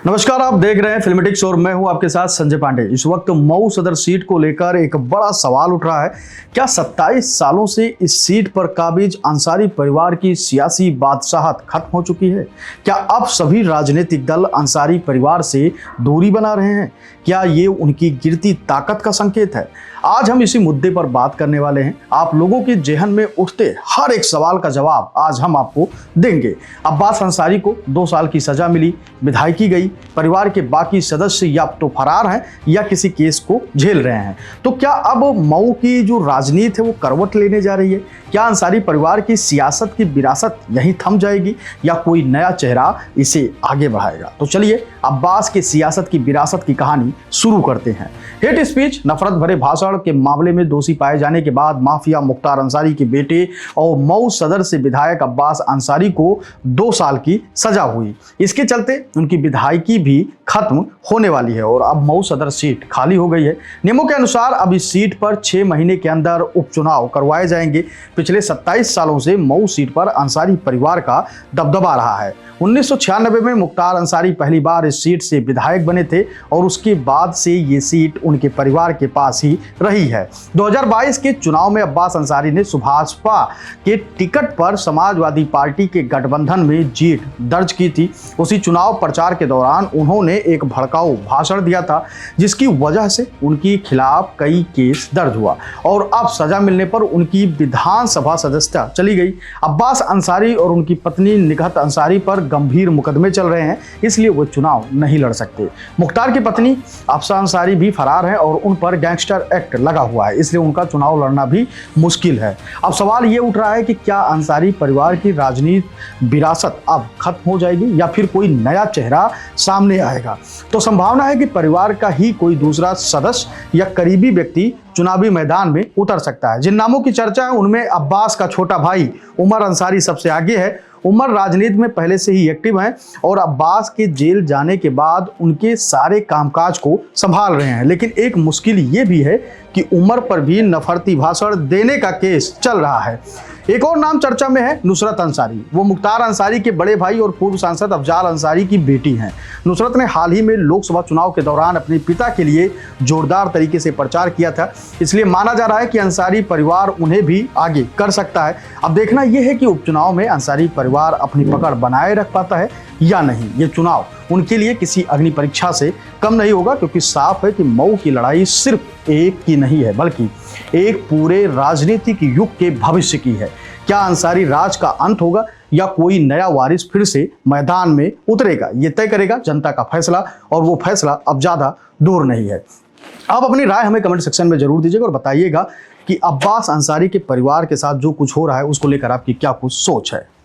नमस्कार, आप देख रहे हैं फिल्मेटिक्स और मैं हूं आपके साथ संजय पांडे। इस वक्त मऊ सदर सीट को लेकर एक बड़ा सवाल उठ रहा है। क्या 27 सालों से इस सीट पर काबिज अंसारी परिवार की सियासी बादशाहत खत्म हो चुकी है? क्या अब सभी राजनीतिक दल अंसारी परिवार से दूरी बना रहे हैं? क्या ये उनकी गिरती ताकत का संकेत है? आज हम इसी मुद्दे पर बात करने वाले हैं। आप लोगों के जेहन में उठते हर एक सवाल का जवाब आज हम आपको देंगे। अब्बास अंसारी को 2 साल की सजा मिली, विधायकी गई, परिवार के बाकी सदस्य या तो फरार हैं या किसी केस को झेल रहे हैं। तो क्या अब मऊ की जो राजनीति है वो करवट लेने जा रही है? क्या अंसारी परिवार की सियासत की विरासत यहीं थम जाएगी या कोई नया चेहरा इसे आगे बढ़ाएगा? तो चलिए अब्बास की सियासत की विरासत की कहानी शुरू करते हैं। हेट स्पीच, नफरत भरे भाषण के मामले में दोषी पाए जाने के बाद माफिया मुख्तार अंसारी के बेटे और मऊ सदर से विधायक अब्बास अंसारी को 2 साल की सजा हुई। इसके चलते उनकी विधायकी भी खत्म होने वाली है और अब मऊ सदर सीट खाली हो गई है। नियमों के अनुसार अब इस सीट पर 6 महीने के अंदर उपचुनाव करवाए जाएंगे। पिछले 27 सालों से मऊ सीट पर अंसारी परिवार का दबदबा रहा है। 1996 में मुख्तार अंसारी पहली बार इस सीट से विधायक बने थे और उसके बाद से ये सीट उनके परिवार के पास ही रही है। 2022 के चुनाव में अब्बास अंसारी ने सुभाषपा के टिकट पर समाजवादी पार्टी के गठबंधन में जीत दर्ज की थी। उसी चुनाव प्रचार के दौरान उन्होंने एक भड़काऊ भाषण दिया था, जिसकी वजह से उनके खिलाफ कई केस दर्ज हुआ और अब सजा मिलने पर उनकी विधानसभा सदस्यता चली गई। अब्बास अंसारी और उनकी पत्नी निगहत अंसारी पर गंभीर मुकदमे चल रहे हैं, इसलिए वो चुनाव नहीं लड़ सकते। मुख्तार की पत्नी अफसा अंसारी भी फरार है और उन पर गैंगस्टर एक्ट लगा हुआ है, इसलिए उनका चुनाव लड़ना भी मुश्किल है। अब सवाल ये उठ रहा है कि क्या अंसारी परिवार की राजनीतिक विरासत अब खत्म हो जाएगी या फिर कोई नया चेहरा सामने आएगा? तो संभावना है कि परिवार का ही कोई दूसरा सदस्य या करीबी व्यक्ति चुनावी मैदान में उतर सकता है। जिन नामों की चर्चा है उनमें अब्बास का छोटा भाई उमर अंसारी सबसे आगे है। उमर राजनीति में पहले से ही एक्टिव हैं और अब्बास के जेल जाने के बाद उनके सारे कामकाज को संभाल रहे हैं। लेकिन एक मुश्किल ये भी है कि उमर पर भी नफरती भाषण देने का केस चल रहा है। एक और नाम चर्चा में है नुसरत अंसारी। वो मुख्तार अंसारी के बड़े भाई और पूर्व सांसद अफजाल अंसारी की बेटी हैं। नुसरत ने हाल ही में लोकसभा चुनाव के दौरान अपने पिता के लिए जोरदार तरीके से प्रचार किया था, इसलिए माना जा रहा है कि अंसारी परिवार उन्हें भी आगे कर सकता है। अब देखना यह है कि उपचुनाव में अंसारी परिवार अपनी पकड़ बनाए रख पाता है या नहीं। ये चुनाव उनके लिए किसी अग्नि परीक्षा से कम नहीं होगा, क्योंकि साफ है कि मऊ की लड़ाई सिर्फ एक की नहीं है बल्कि एक पूरे राजनीतिक युग के भविष्य की है। क्या अंसारी राज का अंत होगा या कोई नया वारिस फिर से मैदान में उतरेगा, ये तय करेगा जनता का फैसला, और वो फैसला अब ज्यादा दूर नहीं है। आप अपनी राय हमें कमेंट सेक्शन में जरूर दीजिएगा और बताइएगा कि अब्बास अंसारी के परिवार के साथ जो कुछ हो रहा है उसको लेकर आपकी क्या कुछ सोच है।